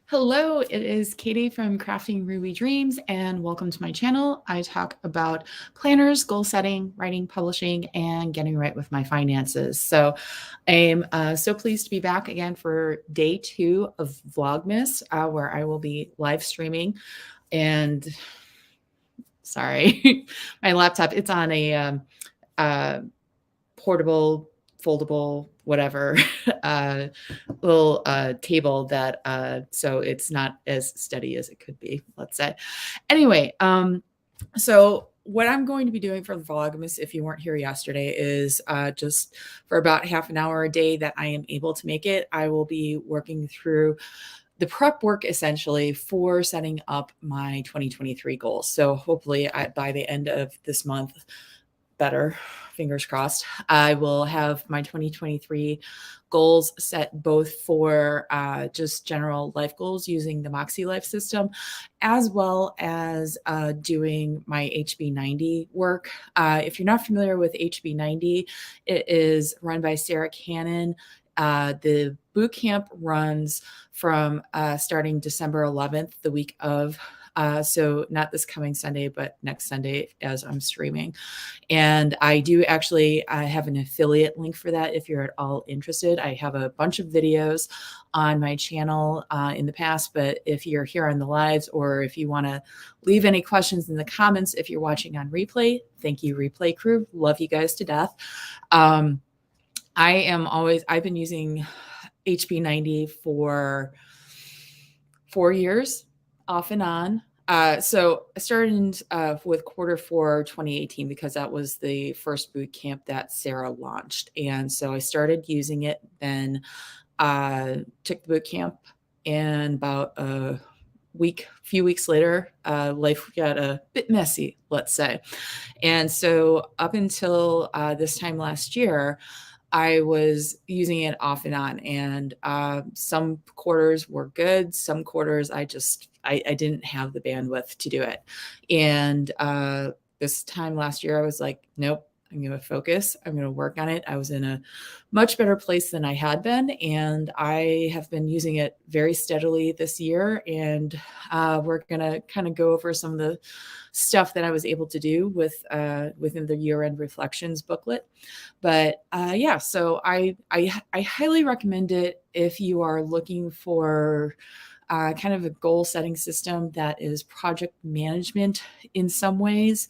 Hello, it is Katie from Crafting Ruby Dreams, and welcome to my channel. I talk about planners, goal setting, writing, publishing, and getting right with my finances. So I'm so pleased to be back again for day 2 of Vlogmas, where I will be live streaming. And sorry, my laptop, it's on a portable, foldable, whatever, little table that, so it's not as steady as it could be, let's say. Anyway, so what I'm going to be doing for the Vlogmas, if you weren't here yesterday, is just for about half an hour a day that I am able to make it, I will be working through the prep work essentially for setting up my 2023 goals. So hopefully by the end of this month, better, fingers crossed, I will have my 2023 goals set both for just general life goals using the MäksēLife system, as well as doing my HB90 work. If you're not familiar with HB90, it is run by Sarah Cannon. The boot camp runs from starting December 11th, the week of, so not this coming Sunday, but next Sunday as I'm streaming. And I do actually have an affiliate link for that if you're at all interested. I have a bunch of videos on my channel in the past, but if you're here on the lives, or if you want to leave any questions in the comments, if you're watching on replay, thank you, replay crew. Love you guys to death. I've been using HB90 for 4 years off and on. So I started with Q4 2018 because that was the first boot camp that Sarah launched. And so I started using it, then took the boot camp, and about a few weeks later, life got a bit messy, let's say. And so up until this time last year, I was using it off and on, and some quarters were good. Some quarters I didn't have the bandwidth to do it. And this time last year, I was like, nope, I'm going to focus. I'm going to work on it. I was in a much better place than I had been, and I have been using it very steadily this year. And we're going to kind of go over some of the stuff that I was able to do with within the year-end reflections booklet. But yeah, so I highly recommend it if you are looking for kind of a goal setting system that is project management in some ways.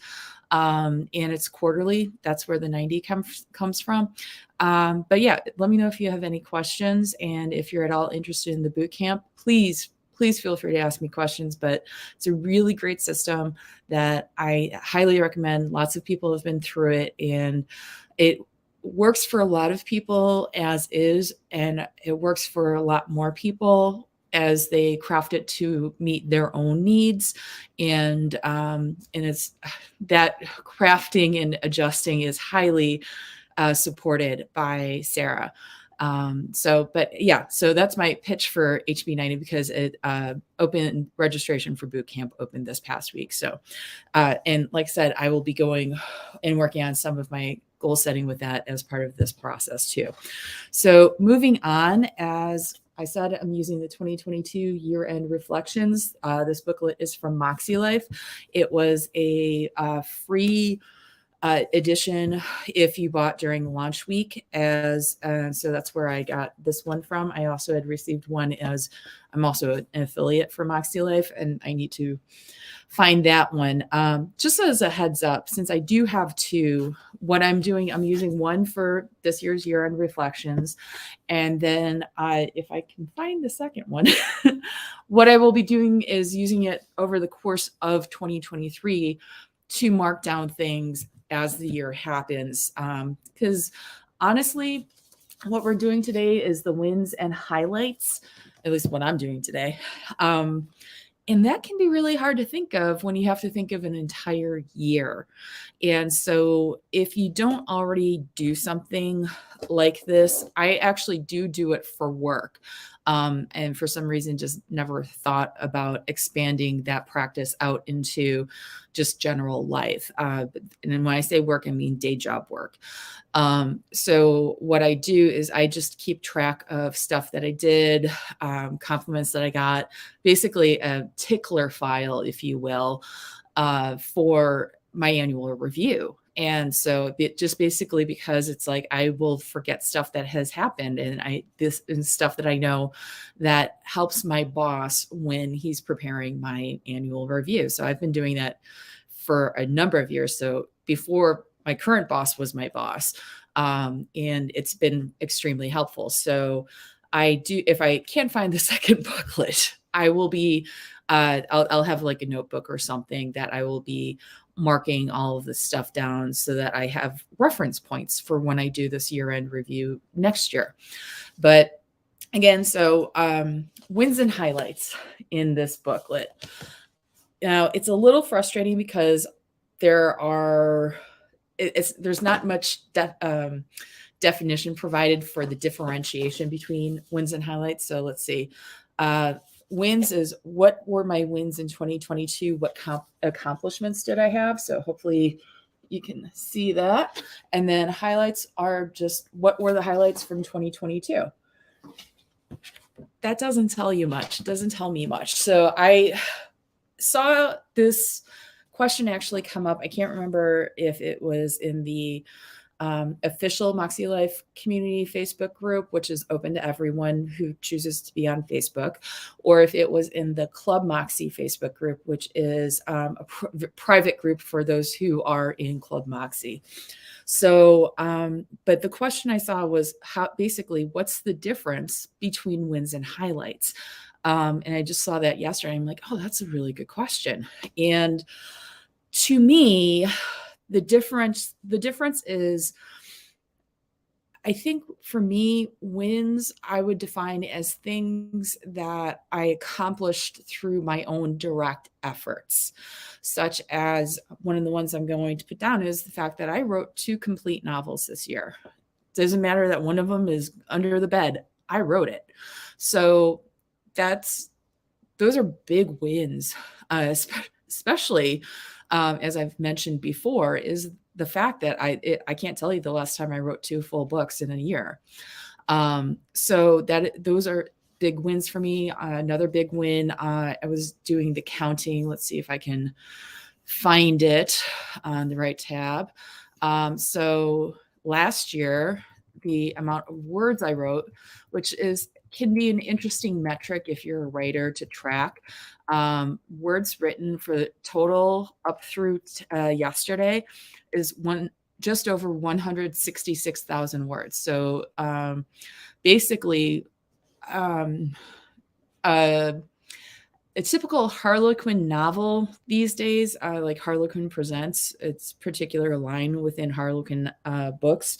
And it's quarterly. That's where the 90 comes from. But yeah, let me know if you have any questions. And if you're at all interested in the boot camp, please feel free to ask me questions. But it's a really great system that I highly recommend. Lots of people have been through it, and it works for a lot of people as is, and it works for a lot more people as they craft it to meet their own needs. And it's that crafting and adjusting is highly supported by Sarah. But yeah, so that's my pitch for HB90, because it opened registration for bootcamp opened this past week. So, and like I said, I will be going and working on some of my goal setting with that as part of this process too. So moving on, as I said, I'm using the 2022 year-end reflections. This booklet is from MäksēLife. It was a free edition if you bought during launch week, so that's where I got this one from. I also had received one, as I'm also an affiliate for MäksēLife, and I need to find that one. Just as a heads up, since I do have two, what I'm doing, I'm using one for this year's year-end reflections, and then if I can find the second one, what I will be doing is using it over the course of 2023 to mark down things as the year happens. Because honestly, what we're doing today is the wins and highlights, at least what I'm doing today. And that can be really hard to think of when you have to think of an entire year. And so if you don't already do something like this. I actually do it for work. And for some reason, just never thought about expanding that practice out into just general life. And then when I say work, I mean day job work. So what I do is I just keep track of stuff that I did, compliments that I got, basically a tickler file, if you will, for my annual review. And so it just basically, because it's like I will forget stuff that has happened, and this is stuff that I know that helps my boss when he's preparing my annual review. So I've been doing that for a number of years. So before my current boss was my boss, and it's been extremely helpful. So I do, if I can't find the second booklet, I will be, I'll have like a notebook or something that I will be marking all of this stuff down so that I have reference points for when I do this year-end review next year. But again, so wins and highlights in this booklet. Now, it's a little frustrating because there's not much definition provided for the differentiation between wins and highlights. So let's see. Wins is what were my wins in 2022? What accomplishments did I have? So hopefully you can see that. And then highlights are just what were the highlights from 2022? That doesn't tell you much. It doesn't tell me much. So I saw this question actually come up. I can't remember if it was in the official MäksēLife community Facebook group, which is open to everyone who chooses to be on Facebook, or if it was in the Club Moxie Facebook group, which is a private group for those who are in Club Moxie. So, but the question I saw was basically, what's the difference between wins and highlights? And I just saw that yesterday. I'm like, oh, that's a really good question. And to me, the difference is, I think for me, wins I would define as things that I accomplished through my own direct efforts, such as one of the ones I'm going to put down is the fact that I wrote 2 complete novels this year. Doesn't matter that one of them is under the bed. I wrote it. So those are big wins, especially as I've mentioned before, is the fact that I can't tell you the last time I wrote 2 full books in a year. So those are big wins for me. Another big win, I was doing the counting. Let's see if I can find it on the right tab. So last year, the amount of words I wrote, which can be an interesting metric if you're a writer to track. Words written for total up through yesterday is just over 166,000 words. So basically, a typical Harlequin novel these days, like Harlequin Presents, its particular line within Harlequin books,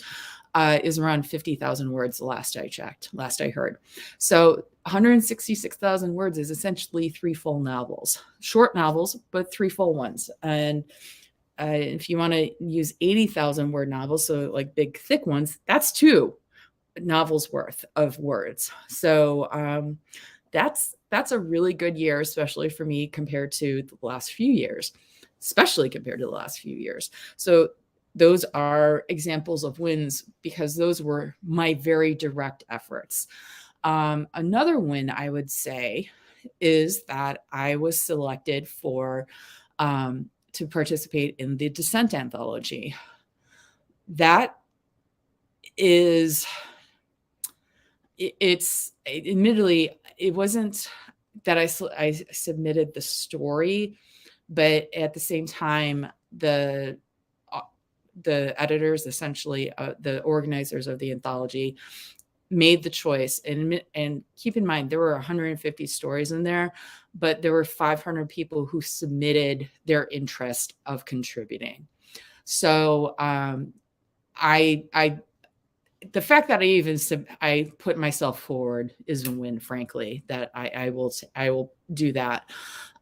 is around 50,000 words the last I checked, last I heard. So 166,000 words is essentially 3 full novels. Short novels, but 3 full ones. And if you want to use 80,000 word novels, so like big, thick ones, that's 2 novels worth of words. So that's a really good year, especially for me compared to the last few years, So those are examples of wins because those were my very direct efforts. Another win I would say is that I was selected to participate in the Descent anthology. That is, admittedly, it wasn't that I submitted the story, but at the same time, the editors, essentially the organizers of the anthology, made the choice. And keep in mind, there were 150 stories in there, but there were 500 people who submitted their interest of contributing. So the fact that I put myself forward is a win, frankly, that I will do that.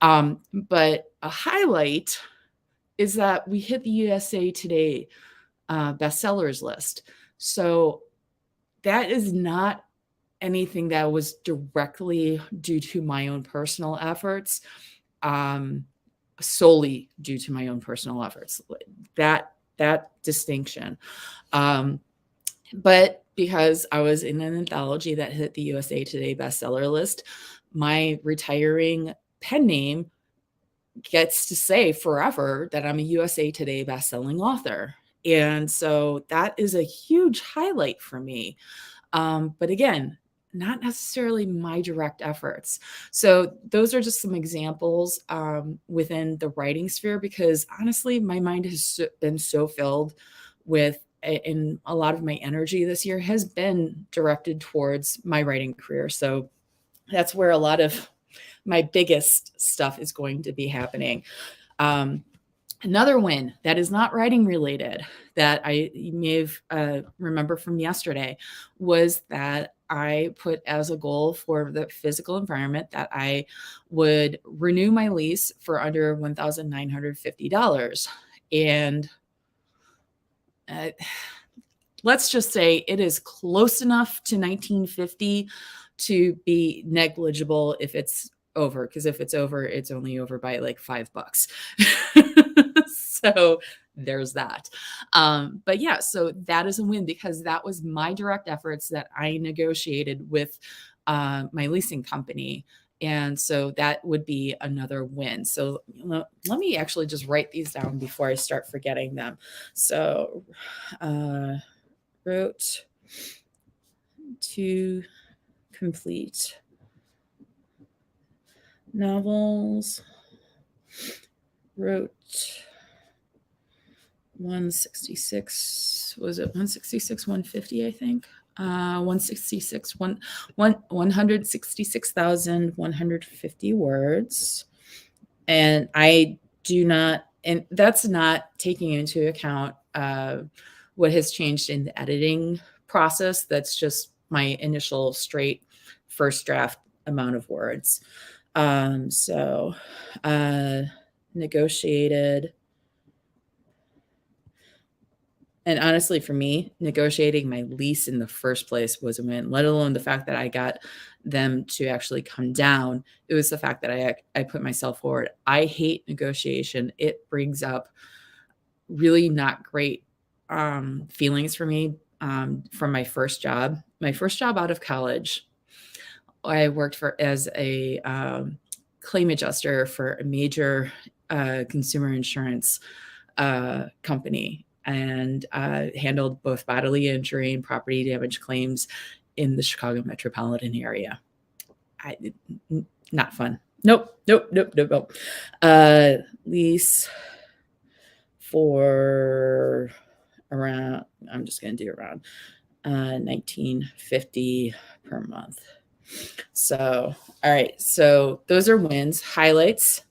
But a highlight is that we hit the USA Today bestsellers list. So that is not anything that was directly due to my own personal efforts, solely due to my own personal efforts. That distinction. But because I was in an anthology that hit the USA Today bestseller list, my retiring pen name gets to say forever that I'm a USA Today bestselling author. And so that is a huge highlight for me. But again, not necessarily my direct efforts. So those are just some examples within the writing sphere, because honestly, my mind has been so filled with, and a lot of my energy this year has been directed towards my writing career. So that's where a lot of my biggest stuff is going to be happening. Another win that is not writing related that you may have remember from yesterday was that I put as a goal for the physical environment that I would renew my lease for under $1,950. And let's just say it is close enough to 1950 to be negligible if it's over, because if it's over, it's only over by like $5. So there's that. But yeah, so that is a win, because that was my direct efforts that I negotiated with my leasing company. And so that would be another win. So let me actually just write these down before I start forgetting them. So wrote to complete novels, wrote 166, was it 166, 150, I think? 166,150 words. And I do not, and that's not taking into account what has changed in the editing process. That's just my initial straight first draft amount of words. So negotiated. And honestly, for me, negotiating my lease in the first place was a win, let alone the fact that I got them to actually come down. It was the fact that I put myself forward. I hate negotiation. It brings up really not great feelings for me from my first job. My first job out of college, I worked as a claim adjuster for a major consumer insurance company, and handled both bodily injury and property damage claims in the Chicago metropolitan area. Not fun. Nope. Lease for around, I'm just going to do around $1,950 per month. So, all right. So those are wins. Highlights: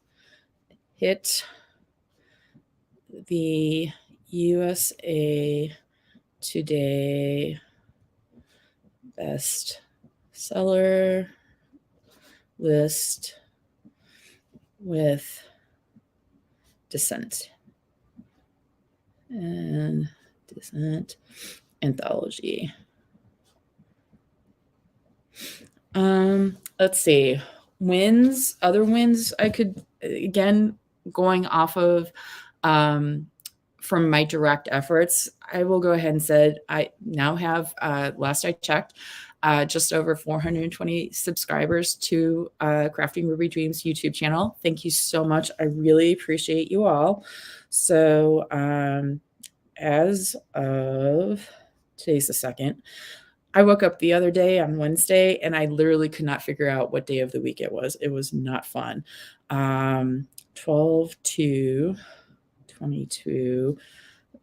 hit the USA Today best seller list with Descent and Descent anthology. Let's see. Wins, other wins I could, again, going off of from my direct efforts, I will go ahead and say I now have, last I checked, just over 420 subscribers to Crafting Ruby Dreams YouTube channel. Thank you so much. I really appreciate you all. So as of today's the 2nd, I woke up the other day on Wednesday and I literally could not figure out what day of the week it was. It was not fun. 12/2/22,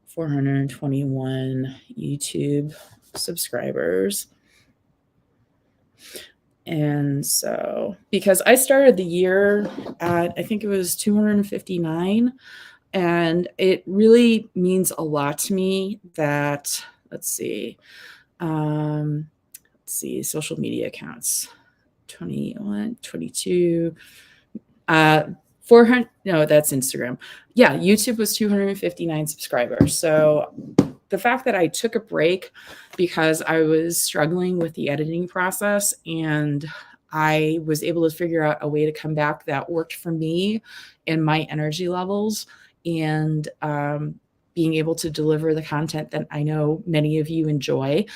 421 YouTube subscribers. And so, because I started the year at, I think it was 259, and it really means a lot to me that, let's see, social media accounts, 21, 22, 400, no, that's Instagram. Yeah, YouTube was 259 subscribers. So the fact that I took a break because I was struggling with the editing process, and I was able to figure out a way to come back that worked for me and my energy levels, and being able to deliver the content that I know many of you enjoy.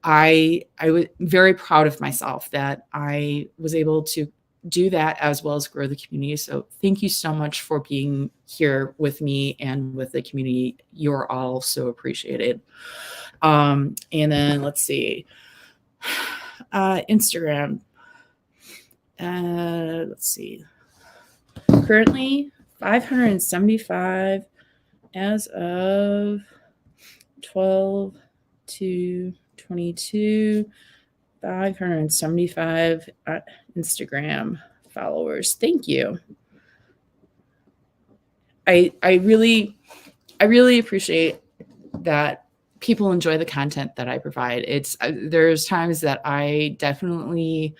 I was very proud of myself that I was able to do that as well as grow the community. So thank you so much for being here with me and with the community. You're all so appreciated. And then let's see, Instagram. Let's see, currently 575 as of 12/2/22. 575 Instagram followers. Thank you. I really appreciate that people enjoy the content that I provide. There's times that I definitely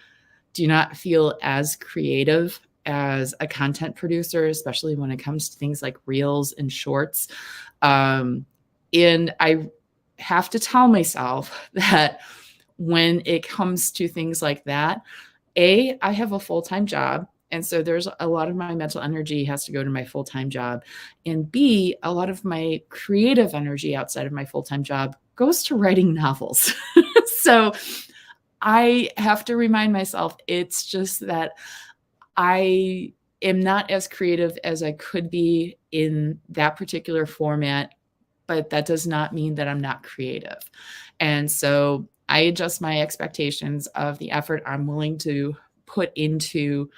do not feel as creative as a content producer, especially when it comes to things like reels and shorts. And I have to tell myself that when it comes to things like that, I have a full-time job. And so there's a lot of my mental energy has to go to my full-time job. And B, a lot of my creative energy outside of my full-time job goes to writing novels. So I have to remind myself, it's just that I am not as creative as I could be in that particular format, but that does not mean that I'm not creative. And so I adjust my expectations of the effort I'm willing to put into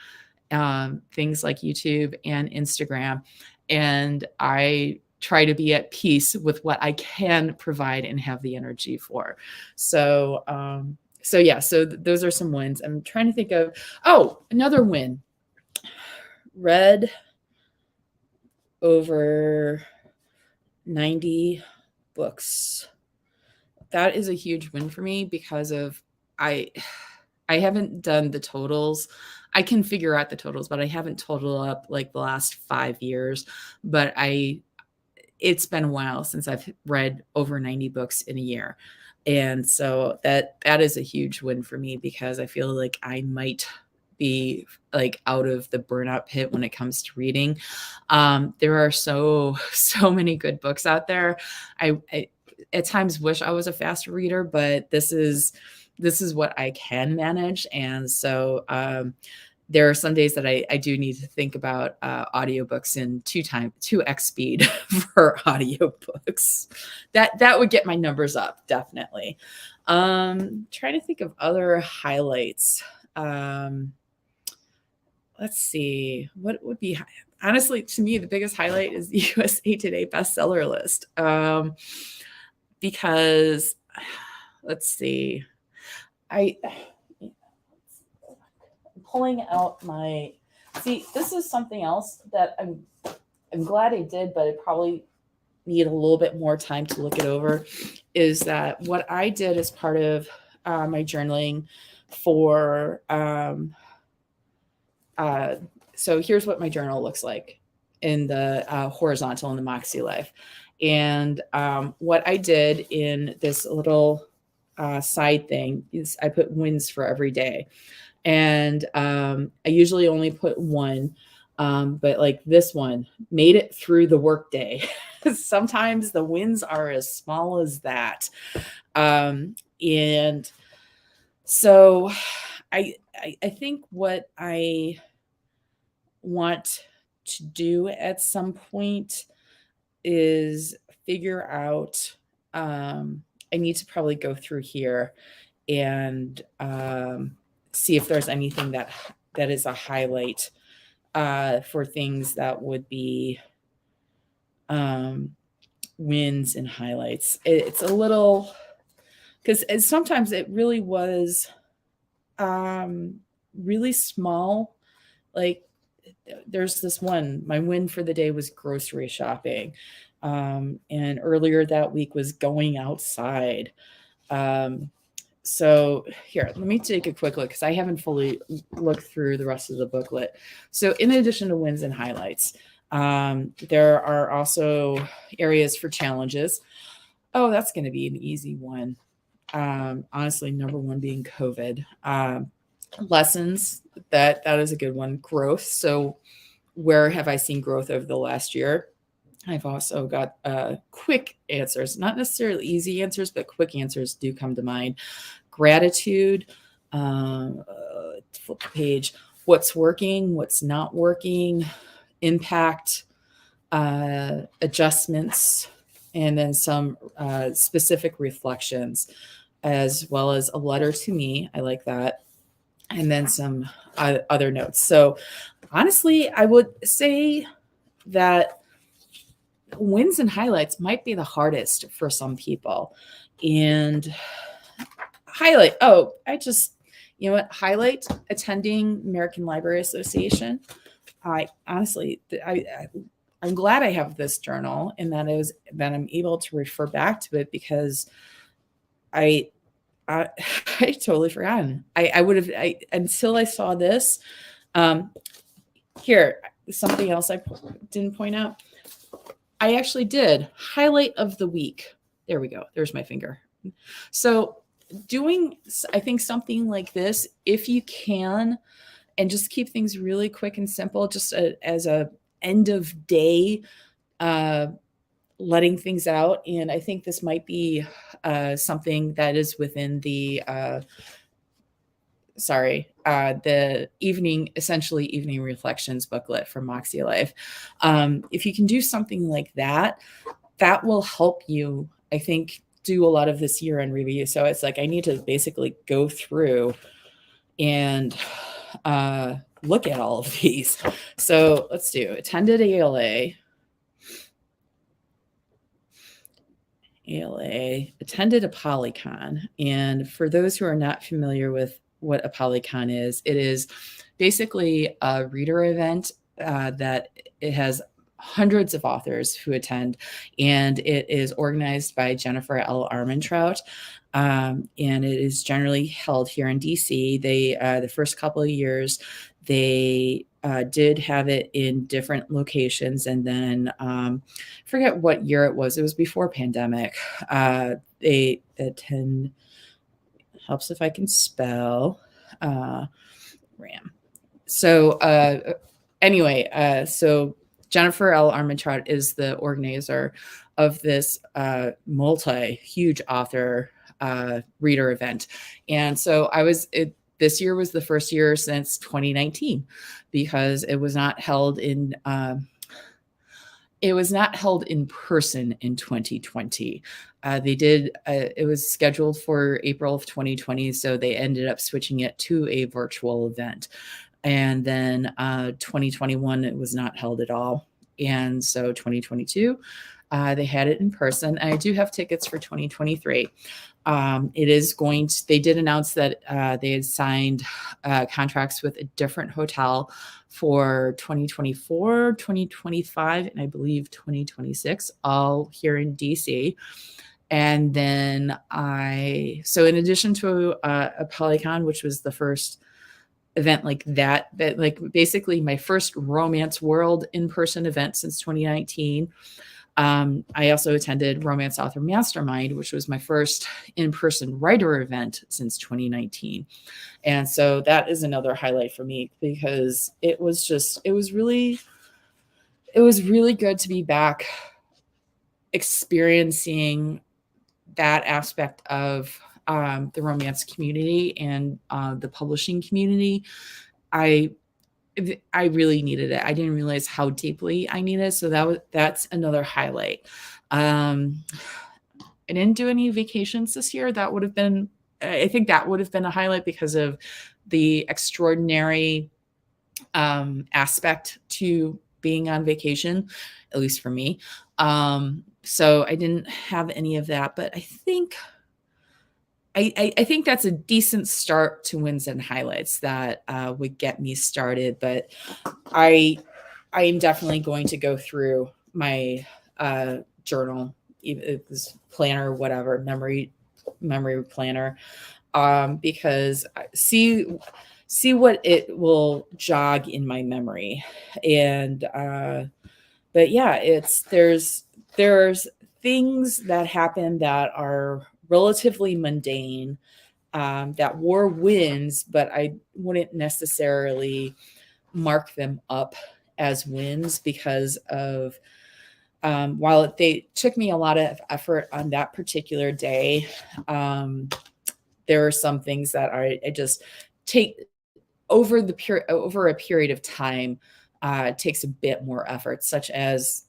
things like YouTube and Instagram. And I try to be at peace with what I can provide and have the energy for. So, yeah, so those are some wins. I'm trying to think of, another win. Read over 90 books. That is a huge win for me because of I haven't done the totals. I can figure out the totals, but I haven't totaled up like the last 5 years. But it's been a while since I've read over 90 books in a year. And so that is a huge win for me because I feel like I might be like out of the burnout pit when it comes to reading. There are so many good books out there. I at times wish I was a faster reader, but this is what I can manage. And so there are some days that I do need to think about audiobooks in 2x speed for audiobooks. That would get my numbers up, definitely. Trying to think of other highlights. Let's see, what would be, honestly, to me, the biggest highlight is the USA Today bestseller list. Because let's see, I'm pulling out this is something else that I'm glad I did, but I probably need a little bit more time to look it over, is that what I did as part of my journaling for, so here's what my journal looks like in the horizontal in the MäksēLife. And what I did in this little side thing is I put wins for every day. And I usually only put one, but like this one, made it through the workday. Sometimes the wins are as small as that. And so I think what I want to do at some point is figure out, I need to probably go through here and see if there's anything that is a highlight for things that would be wins and highlights. It's a little, because sometimes it really was really small. Like there's this one, my win for the day was grocery shopping. And earlier that week was going outside. So here, let me take a quick look because I haven't fully looked through the rest of the booklet. So in addition to wins and highlights, there are also areas for challenges. Oh, that's going to be an easy one. Honestly, number one being COVID. Lessons, that is a good one. Growth. So where have I seen growth over the last year? I've also got quick answers, not necessarily easy answers, but quick answers do come to mind. Gratitude, flip the page, what's working, what's not working, impact, adjustments, and then some specific reflections, as well as a letter to me. I like that. And then some other notes. So honestly, I would say that wins and highlights might be the hardest for some people. And highlight, you know what? Highlight attending American Library Association. I honestly, I'm glad I have this journal and that I'm able to refer back to it, because I totally forgotten. I would have, until I saw this. Here, something else I didn't point out. I actually did highlight of the week. There we go. There's my finger. So doing, I think, something like this, if you can, and just keep things really quick and simple, just as a end of day, letting things out. And I think this might be something that is within the essentially evening reflections booklet from MäksēLife. If you can do something like that, that will help you, I think, do a lot of this year-end review. So it's like I need to basically go through and look at all of these. So let's do attended ALA, attended a Polycon. And for those who are not familiar with what a Polycon is, it is basically a reader event that it has hundreds of authors who attend, and it is organized by Jennifer L. Armentrout. And it is generally held here in DC. They the first couple of years, they did have it in different locations, and then forget what year it was. It was before pandemic. They attend. Helps if I can spell. RAM. So anyway, so Jennifer L. Armentrout is the organizer of this huge author reader event. And so this year was the first year since 2019, because it was not held in person in 2020. It was scheduled for April of 2020, so they ended up switching it to a virtual event. And then 2021, it was not held at all. And so 2022, they had it in person. And I do have tickets for 2023. They did announce that they had signed contracts with a different hotel for 2024, 2025, and I believe 2026, all here in DC. And then so in addition to a Polycon, which was the first event like that like basically my first Romance World in-person event since 2019, I also attended Romance Author Mastermind, which was my first in-person writer event since 2019. And so that is another highlight for me, because it was really good to be back experiencing that aspect of the romance community and the publishing community. I really needed it. I didn't realize how deeply I needed it. So that's another highlight. I didn't do any vacations this year. I think that would have been a highlight because of the extraordinary aspect to being on vacation, at least for me. So I didn't have any of that, but I think that's a decent start to wins and highlights that would get me started. But I am definitely going to go through my journal, this planner, whatever, memory planner, because see what it will jog in my memory. And but yeah, there's things that happen that are relatively mundane, that were wins, but I wouldn't necessarily mark them up as wins because of, while they took me a lot of effort on that particular day, there are some things that I just take over a period of time. Takes a bit more effort, such as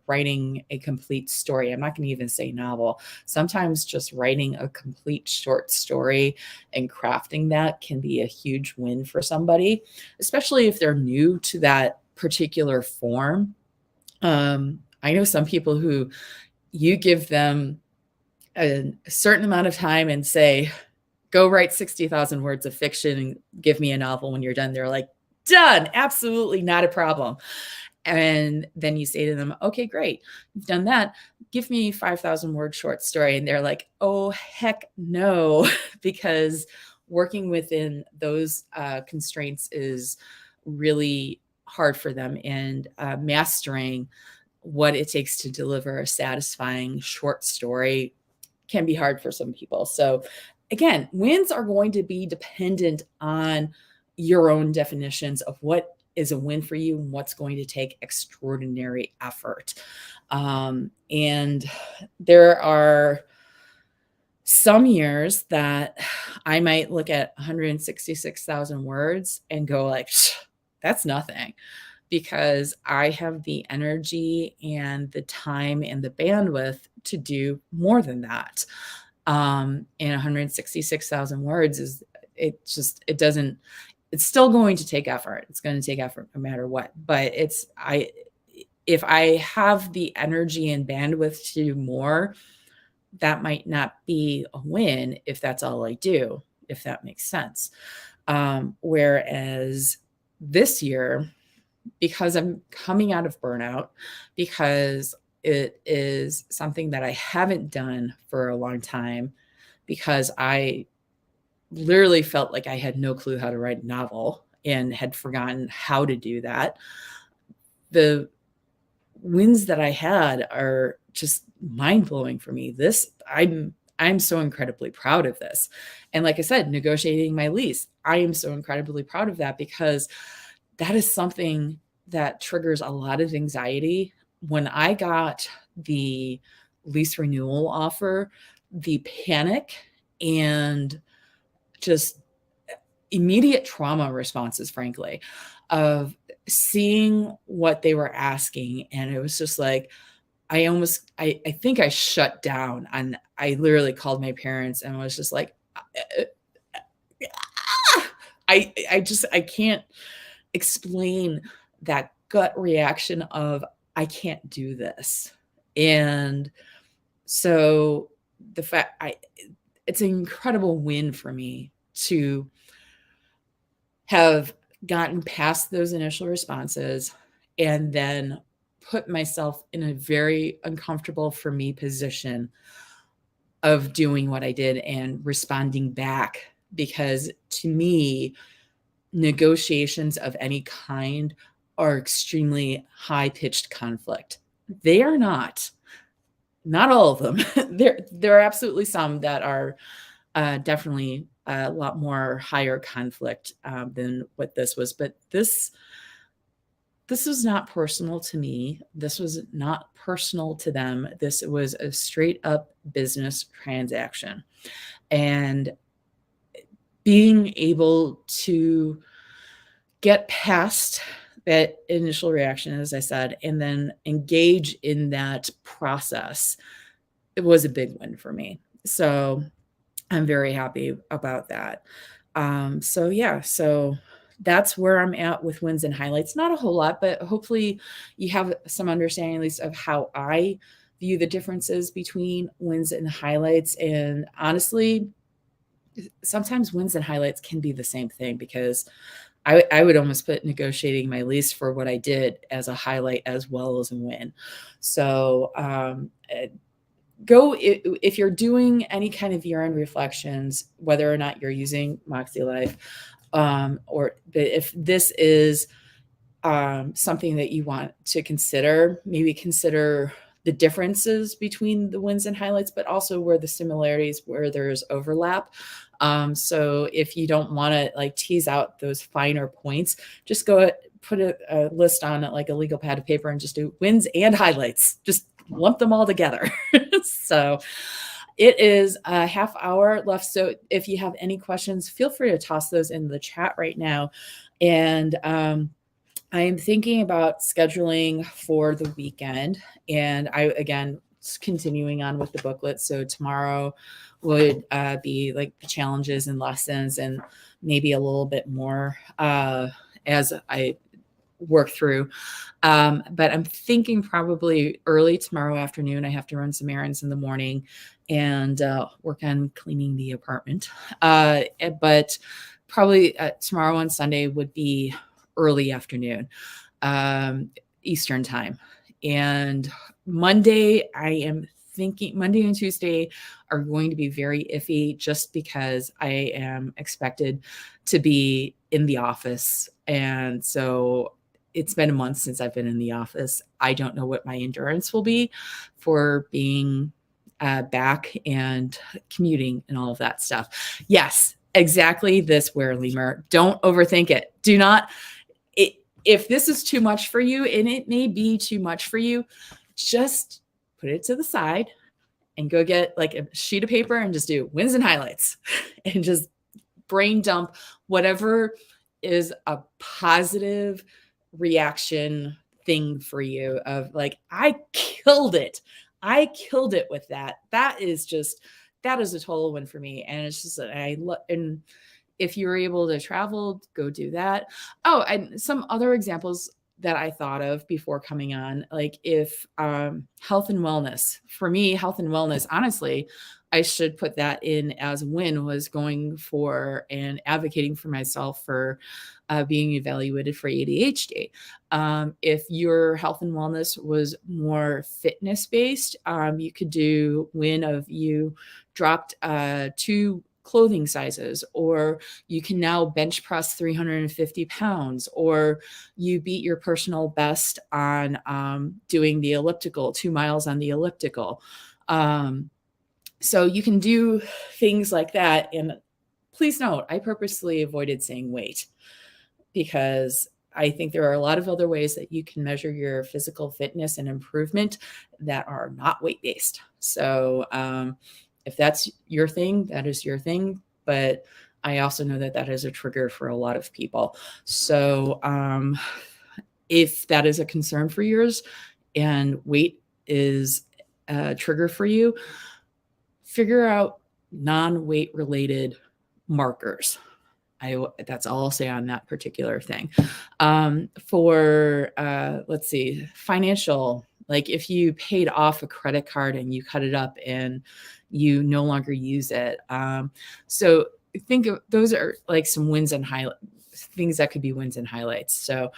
writing a complete story. I'm not going to even say novel. Sometimes just writing a complete short story and crafting that can be a huge win for somebody, especially if they're new to that particular form. I know some people who you give them a certain amount of time and say, go write 60,000 words of fiction and give me a novel when you're done. They're like, done. Absolutely not a problem. And then you say to them, okay, great. You've done that. Give me 5,000 word short story. And they're like, oh, heck no, because working within those constraints is really hard for them. And mastering what it takes to deliver a satisfying short story can be hard for some people. So again, wins are going to be dependent on your own definitions of what is a win for you and what's going to take extraordinary effort. And there are some years that I might look at 166,000 words and go like, that's nothing, because I have the energy and the time and the bandwidth to do more than that. And 166,000 words is, it's still going to take effort. It's going to take effort no matter what, but if I have the energy and bandwidth to do more, that might not be a win if that's all I do, if that makes sense. Whereas this year, because I'm coming out of burnout, because it is something that I haven't done for a long time, because I literally felt like I had no clue how to write a novel and had forgotten how to do that. The wins that I had are just mind-blowing for me. I'm so incredibly proud of this. And like I said, negotiating my lease, I am so incredibly proud of that, because that is something that triggers a lot of anxiety. When I got the lease renewal offer, the panic and just immediate trauma responses, frankly, of seeing what they were asking. And it was just like, I think I shut down, and I literally called my parents and was just like, I can't explain that gut reaction of, I can't do this. And so it's an incredible win for me to have gotten past those initial responses and then put myself in a very uncomfortable for me position of doing what I did and responding back. Because to me, negotiations of any kind are extremely high-pitched conflict. They are not all of them. There are absolutely some that are definitely a lot more higher conflict than what this was. But this was not personal to me. This was not personal to them. This was a straight up business transaction. And being able to get past that initial reaction, as I said, and then engage in that process, it was a big win for me. So I'm very happy about that. So that's where I'm at with wins and highlights. Not a whole lot, but hopefully you have some understanding at least of how I view the differences between wins and highlights. And honestly, sometimes wins and highlights can be the same thing, because I would almost put negotiating my lease for what I did as a highlight as well as a win. So if you're doing any kind of year-end reflections, whether or not you're using MäksēLife, or if this is something that you want to consider, maybe consider the differences between the wins and highlights, but also where the similarities, where there's overlap. So if you don't want to like tease out those finer points, just go put a list on it, like a legal pad of paper, and just do wins and highlights. Just lump them all together. So it is a half hour left. So if you have any questions, feel free to toss those in the chat right now. And I'm thinking about scheduling for the weekend. And again, continuing on with the booklet. So tomorrow would be like the challenges and lessons, and maybe a little bit more as I work through. But I'm thinking probably early tomorrow afternoon. I have to run some errands in the morning and work on cleaning the apartment. But probably tomorrow and Sunday would be early afternoon, Eastern time. And Monday, I am thinking Monday and Tuesday are going to be very iffy, just because I am expected to be in the office. And so it's been a month since I've been in the office. I don't know what my endurance will be for being back and commuting and all of that stuff. Yes, exactly this, Where Lemur. Don't overthink it. Do not. If this is too much for you, and it may be too much for you, just put it to the side and go get like a sheet of paper and just do wins and highlights and just brain dump whatever is a positive reaction thing for you of like, I killed it. I killed it with that. That is a total win for me. And it's just that and if you're able to travel, go do that. Oh, and some other examples that I thought of before coming on, like if health and wellness, for me, health and wellness, honestly, I should put that in as a win, was going for and advocating for myself for being evaluated for ADHD. If your health and wellness was more fitness based, you could do win of you dropped 2 clothing sizes, or you can now bench press 350 pounds, or you beat your personal best on doing the elliptical, 2 miles on the elliptical. So you can do things like that. And please note, I purposely avoided saying weight, because I think there are a lot of other ways that you can measure your physical fitness and improvement that are not weight-based. So if that's your thing, that is your thing. But I also know that that is a trigger for a lot of people. So if that is a concern for yours and weight is a trigger for you, figure out non-weight related markers. That's all I'll say on that particular thing. For let's see, financial, like if you paid off a credit card and you cut it up and you no longer use it. So think of those are like some wins and highlights, things that could be wins and highlights. So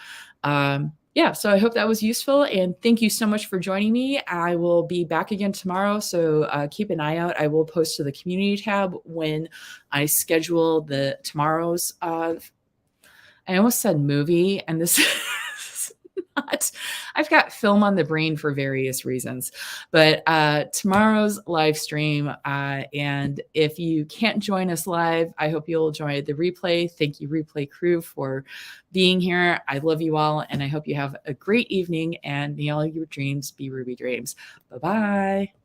yeah, so I hope that was useful, and thank you so much for joining me. I will be back again tomorrow, so keep an eye out. I will post to the community tab when I schedule the tomorrow's, I almost said movie, and this is not, I've got film on the brain for various reasons, but tomorrow's live stream, and if you can't join us live, I hope you'll join the replay. Thank you, replay crew, for being here. I love you all, and I hope you have a great evening, and may all your dreams be Ruby dreams. Bye-bye.